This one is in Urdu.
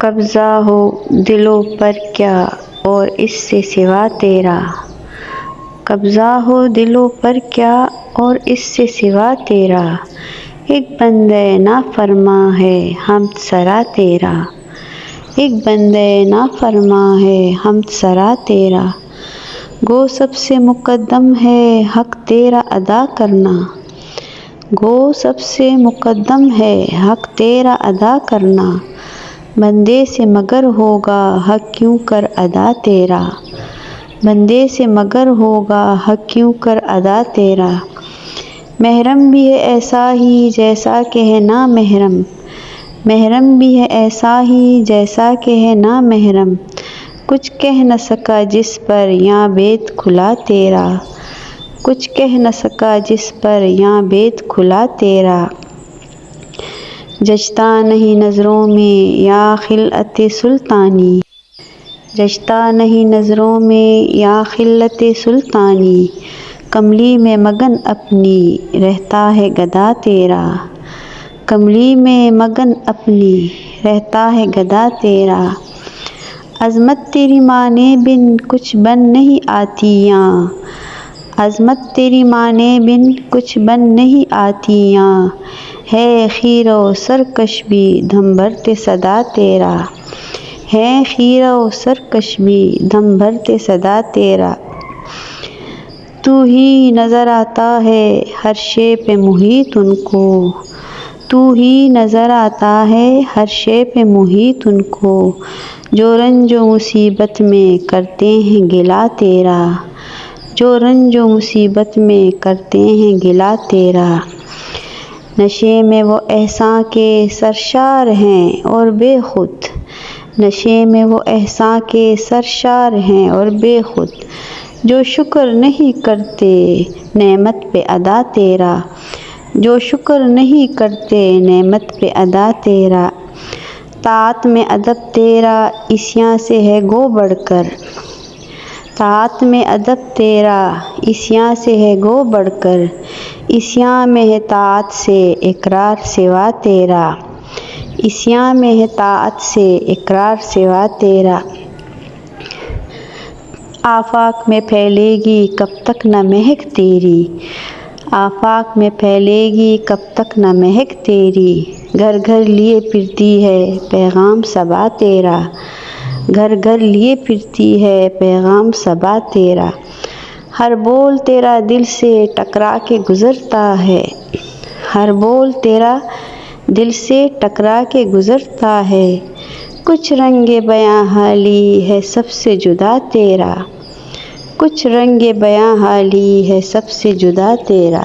قبضہ ہو دلوں پر کیا اور اس سے سوا تیرا، قبضہ ہو دلوں پر کیا اور اس سے سوا تیرا، ایک بندہ نافرماں ہے حمد سرا تیرا، ایک بندہ نافرماں ہے حمد سرا تیرا، گو سب سے مقدم ہے حق تیرا ادا کرنا، گو سب سے مقدم ہے حق تیرا ادا کرنا، بندے سے مگر ہوگا حق کیوں کر ادا تیرا، بندے سے مگر ہوگا حق کیوں کر ادا تیرا، محرم بھی ہے ایسا ہی جیسا کہ ہے نامحرم، محرم بھی ہے ایسا ہی جیسا کہ ہے نامحرم، کچھ کہہ نہ سکا جس پر یاں بید کھلا تیرا، کچھ کہہ نہ سکا جس پر یاں بید کھلا تیرا، جچتا نہیں نظروں میں یا خلعت سلطانی، جچتا نہیں نظروں میں یا خلعت سلطانی، کملی میں مگن اپنی رہتا ہے گدا تیرا، کملی میں مگن اپنی رہتا ہے گدا تیرا، عظمت تیری مانے بن کچھ بن نہیں آتی یاں، عظمت تیری مانے بن کچھ بن نہیں آتی یاں، ہے خیرہ و سرکش بھی دھم بھرتے صدا تیرا، ہے خیرہ و سرکش بھی دھم بھرتے صدا تیرا، تو ہی نظر آتا ہے ہر شے پہ محیط ان کو، تو ہی نظر آتا ہے ہر شے پہ محیط ان کو، جو رنج و مصیبت میں کرتے ہیں گلہ تیرا، جو رنج و مصیبت میں کرتے ہیں گلہ تیرا، نشے میں وہ احساں کے سرشار ہیں اور بے خود، نشے میں وہ احساں کے سرشار ہیں اور بے خود، جو شکر نہیں کرتے نعمت پہ ادا تیرا، جو شکر نہیں کرتے نعمت پہ ادا تیرا، طاعت میں ادب تیرا عصیاں سے ہے گو بڑھ کر، طاعت میں ادب تیرا عصیاں سے ہے گو بڑھ کر، عصیاں میں ہے طاعت سے اقرار سوا تیرا، عصیاں میں ہے طاعت سے اقرار سوا تیرا، آفاق میں پھیلے گی کب تک نہ مہک تیری، آفاق میں پھیلے گی کب تک نہ مہک تیری، گھر گھر لیے پھرتی ہے پیغام صبا تیرا، گھر گھر لیے پھرتی ہے پیغام صبا تیرا، ہر بول تیرا دل سے ٹکرا کے گزرتا ہے، ہر بول تیرا دل سے ٹکرا کے گزرتا ہے، کچھ رنگ بیاں حالی ہے سب سے جدا تیرا، کچھ رنگ بیاں حالی ہے سب سے جدا تیرا۔